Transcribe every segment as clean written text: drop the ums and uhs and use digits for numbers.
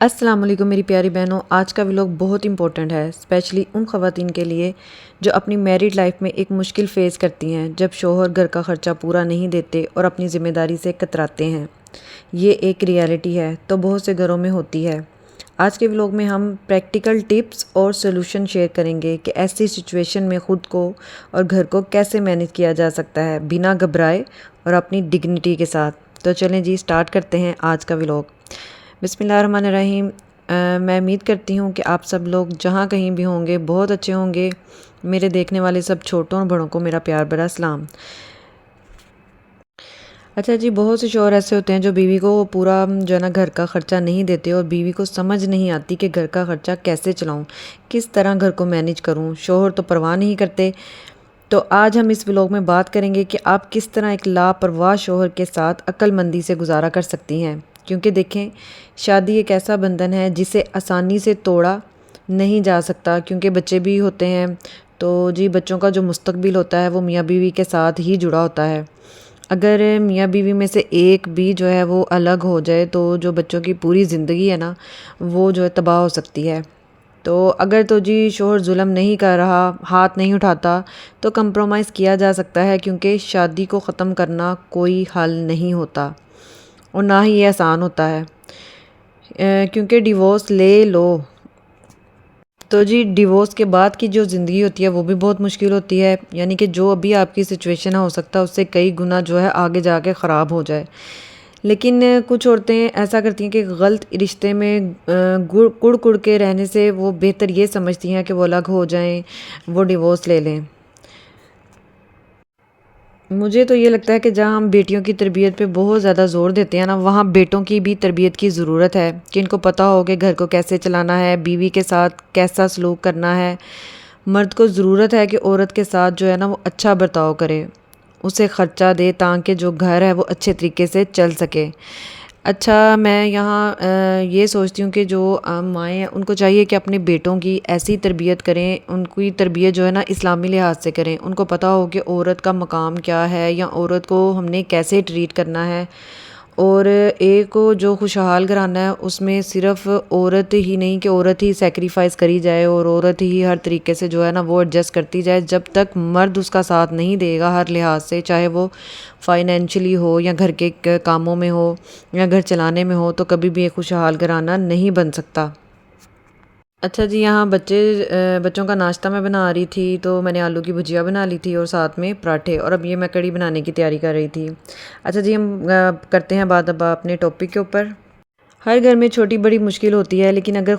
السلام علیکم میری پیاری بہنوں، آج کا ولاگ بہت امپورٹنٹ ہے، اسپیشلی ان خواتین کے لیے جو اپنی میریڈ لائف میں ایک مشکل فیس کرتی ہیں جب شوہر گھر کا خرچہ پورا نہیں دیتے اور اپنی ذمہ داری سے کتراتے ہیں۔ یہ ایک ریالٹی ہے تو بہت سے گھروں میں ہوتی ہے۔ آج کے ولاگ میں ہم پریکٹیکل ٹپس اور سولوشن شیئر کریں گے کہ ایسی سچویشن میں خود کو اور گھر کو کیسے مینیج کیا جا سکتا ہے بنا گھبرائے اور اپنی ڈگنیٹی کے ساتھ۔ تو چلیں جی سٹارٹ کرتے ہیں آج کا ولاگ۔ بسم اللہ الرحمن الرحیم۔ میں امید کرتی ہوں کہ آپ سب لوگ جہاں کہیں بھی ہوں گے بہت اچھے ہوں گے۔ میرے دیکھنے والے سب چھوٹوں اور بڑوں کو میرا پیار بھرا سلام۔ اچھا جی، بہت سے شوہر ایسے ہوتے ہیں جو بیوی کو پورا جو ہے نا گھر کا خرچہ نہیں دیتے اور بیوی کو سمجھ نہیں آتی کہ گھر کا خرچہ کیسے چلاؤں، کس طرح گھر کو مینیج کروں۔ شوہر تو پرواہ نہیں کرتے۔ تو آج ہم اس ولاگ میں بات کریں گے کہ آپ کس طرح ایک لاپرواہ شوہر کے ساتھ عقل مندی سے گزارا کر سکتی ہیں، کیونکہ دیکھیں شادی ایک ایسا بندھن ہے جسے آسانی سے توڑا نہیں جا سکتا، کیونکہ بچے بھی ہوتے ہیں تو جی بچوں کا جو مستقبل ہوتا ہے وہ میاں بیوی کے ساتھ ہی جڑا ہوتا ہے۔ اگر میاں بیوی میں سے ایک بھی جو ہے وہ الگ ہو جائے تو جو بچوں کی پوری زندگی ہے نا وہ جو ہے تباہ ہو سکتی ہے۔ تو اگر تو جی شوہر ظلم نہیں کر رہا، ہاتھ نہیں اٹھاتا تو کمپرومائز کیا جا سکتا ہے، کیونکہ شادی کو ختم کرنا کوئی حل نہیں ہوتا اور نہ ہی یہ آسان ہوتا ہے، کیونکہ ڈیورس لے لو تو جی ڈیورس کے بعد کی جو زندگی ہوتی ہے وہ بھی بہت مشکل ہوتی ہے، یعنی کہ جو ابھی آپ کی سچویشن ہو سکتا ہے اس سے کئی گنا جو ہے آگے جا کے خراب ہو جائے۔ لیکن کچھ عورتیں ایسا کرتی ہیں کہ غلط رشتے میں کڑ کڑ کے رہنے سے وہ بہتر یہ سمجھتی ہیں کہ وہ الگ ہو جائیں، وہ ڈیورس لے لیں۔ مجھے تو یہ لگتا ہے کہ جہاں ہم بیٹیوں کی تربیت پہ بہت زیادہ زور دیتے ہیں نا، وہاں بیٹوں کی بھی تربیت کی ضرورت ہے کہ ان کو پتہ ہو کہ گھر کو کیسے چلانا ہے، بیوی کے ساتھ کیسا سلوک کرنا ہے۔ مرد کو ضرورت ہے کہ عورت کے ساتھ جو ہے نا وہ اچھا برتاؤ کرے، اسے خرچہ دے تاکہ جو گھر ہے وہ اچھے طریقے سے چل سکے۔ اچھا، میں یہاں یہ سوچتی ہوں کہ جو مائیں ہیں ان کو چاہیے کہ اپنے بیٹوں کی ایسی تربیت کریں، ان کی تربیت جو ہے نا اسلامی لحاظ سے کریں، ان کو پتہ ہو کہ عورت کا مقام کیا ہے یا عورت کو ہم نے کیسے ٹریٹ کرنا ہے۔ اور ایک جو خوشحال گھرانہ ہے اس میں صرف عورت ہی نہیں کہ عورت ہی سیکریفائز کری جائے اور عورت ہی ہر طریقے سے جو ہے نا وہ ایڈجسٹ کرتی جائے، جب تک مرد اس کا ساتھ نہیں دے گا ہر لحاظ سے، چاہے وہ فائنینشلی ہو یا گھر کے کاموں میں ہو یا گھر چلانے میں ہو، تو کبھی بھی ایک خوشحال گھرانہ نہیں بن سکتا۔ اچھا جی، یہاں بچوں کا ناشتہ میں بنا رہی تھی تو میں نے آلو کی بھجیا بنا لی تھی اور ساتھ میں پراٹھے، اور اب یہ میں کڑی بنانے کی تیاری کر رہی تھی۔ اچھا جی، ہم کرتے ہیں بات اب اپنے ٹاپک کے اوپر۔ ہر گھر میں چھوٹی بڑی مشکل ہوتی ہے، لیکن اگر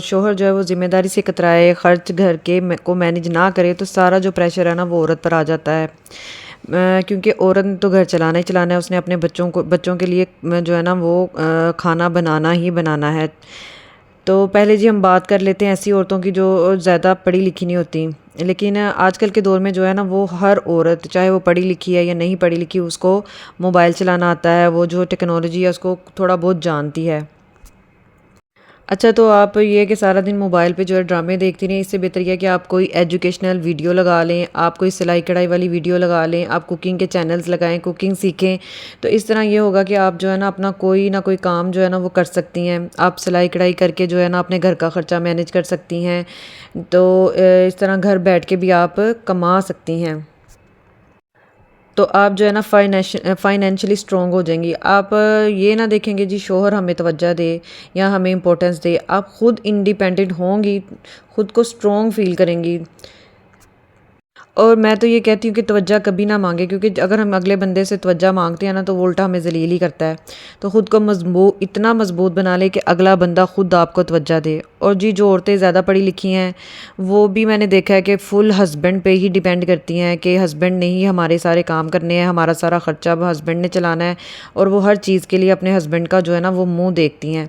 شوہر جو ہے وہ ذمہ داری سے کترائے، خرچ گھر کے کو مینیج نہ کرے تو سارا جو پریشر ہے نا وہ عورت پر آ جاتا ہے، کیونکہ عورت نے تو گھر چلانا ہی چلانا ہے، اس نے اپنے بچوں کے لیے جو ہے نا وہ کھانا بنانا ہی بنانا ہے۔ تو پہلے جی ہم بات کر لیتے ہیں ایسی عورتوں کی جو زیادہ پڑھی لکھی نہیں ہوتی، لیکن آج کل کے دور میں جو ہے نا وہ ہر عورت، چاہے وہ پڑھی لکھی ہے یا نہیں پڑھی لکھی، اس کو موبائل چلانا آتا ہے، وہ جو ٹیکنالوجی ہے اس کو تھوڑا بہت جانتی ہے۔ اچھا، تو آپ یہ کہ سارا دن موبائل پہ جو ہے ڈرامے دیکھتی رہیں، اس سے بہتر یہ کہ آپ کوئی ایجوکیشنل ویڈیو لگا لیں، آپ کوئی سلائی کڑھائی والی ویڈیو لگا لیں، آپ کوکنگ کے چینلز لگائیں، کوکنگ سیکھیں۔ تو اس طرح یہ ہوگا کہ آپ جو ہے نا اپنا کوئی نہ کوئی کام جو ہے نا وہ کر سکتی ہیں، آپ سلائی کڑھائی کر کے جو ہے نا اپنے گھر کا خرچہ مینیج کر سکتی ہیں، تو اس طرح گھر بیٹھ کے بھی آپ کما سکتی ہیں۔ تو آپ جو ہے نا فائنینشلی اسٹرانگ ہو جائیں گی۔ آپ یہ نہ دیکھیں گے جی شوہر ہمیں توجہ دے یا ہمیں امپورٹنس دے، آپ خود انڈیپینڈنٹ ہوں گی، خود کو اسٹرانگ فیل کریں گی۔ اور میں تو یہ کہتی ہوں کہ توجہ کبھی نہ مانگے، کیونکہ اگر ہم اگلے بندے سے توجہ مانگتے ہیں نا تو وہ الٹا ہمیں ذلیل ہی کرتا ہے۔ تو خود کو اتنا مضبوط بنا لے کہ اگلا بندہ خود آپ کو توجہ دے۔ اور جی جو عورتیں زیادہ پڑھی لکھی ہیں وہ بھی میں نے دیکھا ہے کہ فل ہسبینڈ پہ ہی ڈیپینڈ کرتی ہیں، کہ ہسبینڈ نے ہی ہمارے سارے کام کرنے ہیں، ہمارا سارا خرچہ اب ہسبینڈ نے چلانا ہے، اور وہ ہر چیز کے لیے اپنے ہسبینڈ کا جو ہے نا وہ منہ دیکھتی ہیں۔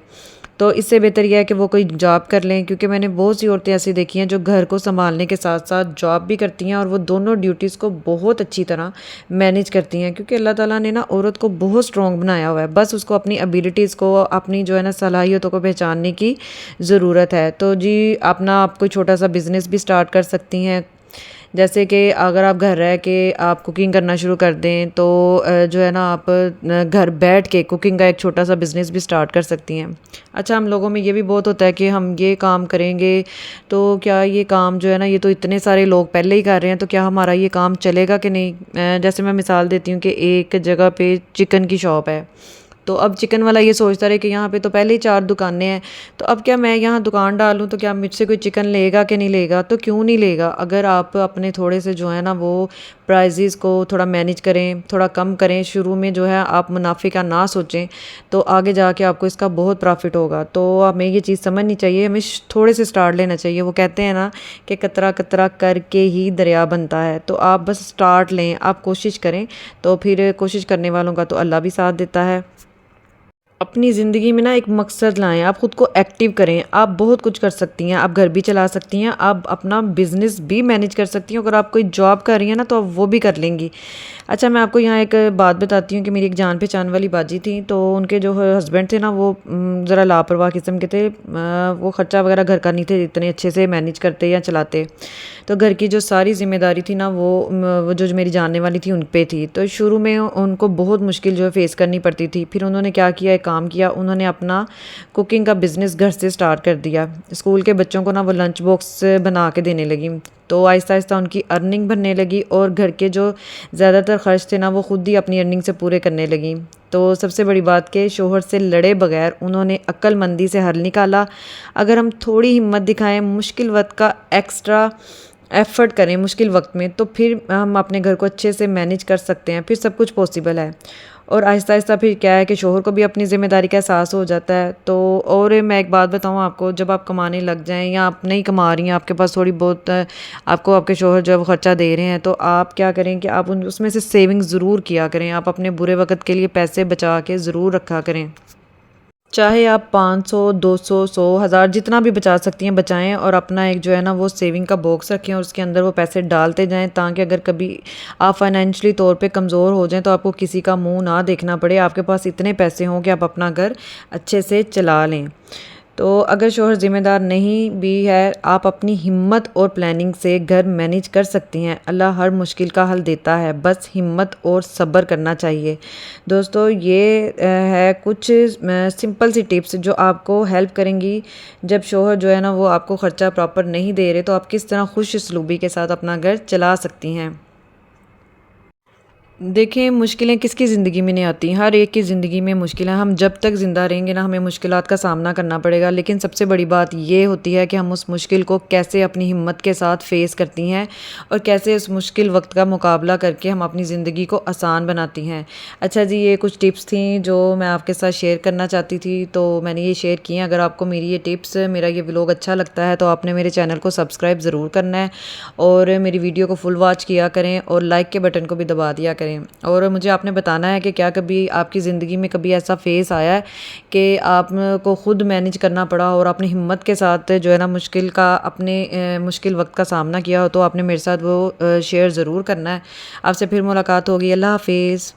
تو اس سے بہتر یہ ہے کہ وہ کوئی جاب کر لیں، کیونکہ میں نے بہت سی عورتیں ایسی دیکھی ہیں جو گھر کو سنبھالنے کے ساتھ ساتھ جاب بھی کرتی ہیں، اور وہ دونوں ڈیوٹیز کو بہت اچھی طرح مینیج کرتی ہیں، کیونکہ اللہ تعالیٰ نے نا عورت کو بہت اسٹرانگ بنایا ہوا ہے، بس اس کو اپنی ابیلٹیز کو، اپنی جو ہے نا صلاحیتوں کو پہچاننے کی ضرورت ہے۔ تو جی آپ کوئی چھوٹا سا بزنس بھی سٹارٹ کر سکتی ہیں، جیسے کہ اگر آپ گھر رہ کے آپ کوکنگ کرنا شروع کر دیں تو جو ہے نا آپ گھر بیٹھ کے کوکنگ کا ایک چھوٹا سا بزنس بھی سٹارٹ کر سکتی ہیں۔ اچھا، ہم لوگوں میں یہ بھی بہت ہوتا ہے کہ ہم یہ کام کریں گے تو کیا یہ کام جو ہے نا، یہ تو اتنے سارے لوگ پہلے ہی کر رہے ہیں تو کیا ہمارا یہ کام چلے گا کہ نہیں؟ جیسے میں مثال دیتی ہوں کہ ایک جگہ پہ چکن کی شاپ ہے، تو اب چکن والا یہ سوچتا رہے کہ یہاں پہ تو پہلے ہی 4 دکانیں ہیں، تو اب کیا میں یہاں دکان ڈالوں تو کیا مجھ سے کوئی چکن لے گا کہ نہیں لے گا؟ تو کیوں نہیں لے گا؟ اگر آپ اپنے تھوڑے سے جو ہے نا وہ پرائزز کو تھوڑا مینیج کریں، تھوڑا کم کریں، شروع میں جو ہے آپ منافع کا نہ سوچیں، تو آگے جا کے آپ کو اس کا بہت پرافٹ ہوگا۔ تو ہمیں یہ چیز سمجھنی چاہیے، ہمیں تھوڑے سے سٹارٹ لینا چاہیے۔ وہ کہتے ہیں نا کہ قطرہ قطرہ کر کے ہی دریا بنتا ہے، تو آپ بس سٹارٹ لیں، آپ کوشش کریں، تو پھر کوشش کرنے والوں کا تو اللہ بھی ساتھ دیتا ہے۔ اپنی زندگی میں نا ایک مقصد لائیں، آپ خود کو ایکٹیو کریں، آپ بہت کچھ کر سکتی ہیں، آپ گھر بھی چلا سکتی ہیں، آپ اپنا بزنس بھی مینیج کر سکتی ہیں، اگر آپ کوئی جاب کر رہی ہیں نا تو آپ وہ بھی کر لیں گی۔ اچھا، میں آپ کو یہاں ایک بات بتاتی ہوں کہ میری ایک جان پہچان والی باجی تھیں، تو ان کے جو ہسبینڈ تھے نا وہ ذرا لاپرواہ قسم کے تھے، وہ خرچہ وغیرہ گھر کا نہیں تھے اتنے اچھے سے مینیج کرتے یا چلاتے، تو گھر کی جو ساری ذمہ داری تھی نا وہ جو میری جاننے والی تھی ان پہ تھی، تو شروع میں ان کو بہت مشکل جو ہے فیس کرنی پڑتی تھی۔ پھر انہوں نے کیا کیا، ایک کام کیا، انہوں نے اپنا کوکنگ کا بزنس گھر سے سٹارٹ کر دیا۔ اسکول کے بچوں کو نا وہ لنچ باکس بنا کے دینے لگی، تو آہستہ آہستہ ان کی ارننگ بننے لگی، اور گھر کے جو زیادہ تر خرچ تھے نا وہ خود ہی اپنی ارننگ سے پورے کرنے لگیں۔ تو سب سے بڑی بات کہ شوہر سے لڑے بغیر انہوں نے عقل مندی سے حل نکالا۔ اگر ہم تھوڑی ہمت دکھائیں، مشکل وقت کا ایکسٹرا ایفرٹ کریں مشکل وقت میں، تو پھر ہم اپنے گھر کو اچھے سے مینیج کر سکتے ہیں، پھر سب کچھ پاسبل ہے۔ اور آہستہ آہستہ پھر کیا ہے کہ شوہر کو بھی اپنی ذمہ داری کا احساس ہو جاتا ہے۔ تو اور میں ایک بات بتاؤں آپ کو، جب آپ کمانے لگ جائیں یا آپ نہیں کما رہی ہیں، آپ کے پاس تھوڑی بہت آپ کو آپ کے شوہر جو ہے وہ خرچہ دے رہے ہیں، تو آپ کیا کریں کہ آپ اس میں سے سیونگ ضرور کیا کریں، آپ اپنے برے وقت کے لیے پیسے بچا کے ضرور رکھا کریں۔ چاہے آپ 500، 200، 100، 1000 جتنا بھی بچا سکتی ہیں بچائیں، اور اپنا ایک جو ہے نا وہ سیونگ کا باکس رکھیں، اور اس کے اندر وہ پیسے ڈالتے جائیں، تاکہ اگر کبھی آپ فائنینشلی طور پہ کمزور ہو جائیں تو آپ کو کسی کا منہ نہ دیکھنا پڑے، آپ کے پاس اتنے پیسے ہوں کہ آپ اپنا گھر اچھے سے چلا لیں۔ تو اگر شوہر ذمہ دار نہیں بھی ہے، آپ اپنی ہمت اور پلاننگ سے گھر مینیج کر سکتی ہیں۔ اللہ ہر مشکل کا حل دیتا ہے، بس ہمت اور صبر کرنا چاہیے۔ دوستو، یہ ہے کچھ سمپل سی ٹپس جو آپ کو ہیلپ کریں گی۔ جب شوہر جو ہے نا وہ آپ کو خرچہ پراپر نہیں دے رہے تو آپ کس طرح خوش اسلوبی کے ساتھ اپنا گھر چلا سکتی ہیں۔ دیکھیں، مشکلیں کس کی زندگی میں نہیں آتی، ہر ایک کی زندگی میں مشکلیں، ہم جب تک زندہ رہیں گے نا ہمیں مشکلات کا سامنا کرنا پڑے گا، لیکن سب سے بڑی بات یہ ہوتی ہے کہ ہم اس مشکل کو کیسے اپنی ہمت کے ساتھ فیس کرتی ہیں، اور کیسے اس مشکل وقت کا مقابلہ کر کے ہم اپنی زندگی کو آسان بناتی ہیں۔ اچھا جی، یہ کچھ ٹپس تھیں جو میں آپ کے ساتھ شیئر کرنا چاہتی تھی، تو میں نے یہ شیئر کی ہیں۔ اگر آپ کو میری یہ ٹپس، میرا یہ ولاگ اچھا لگتا ہے تو آپ نے میرے چینل کو سبسکرائب ضرور کرنا ہے، اور میری ویڈیو کو فل واچ کیا کریں، اور لائک کے بٹن کو بھی دبا دیا کریں، اور مجھے آپ نے بتانا ہے کہ کیا کبھی آپ کی زندگی میں کبھی ایسا فیس آیا ہے کہ آپ کو خود مینیج کرنا پڑا اور اپنی ہمت کے ساتھ جو ہے نا اپنے مشکل وقت کا سامنا کیا ہو، تو آپ نے میرے ساتھ وہ شیئر ضرور کرنا ہے۔ آپ سے پھر ملاقات ہوگی۔ اللہ حافظ۔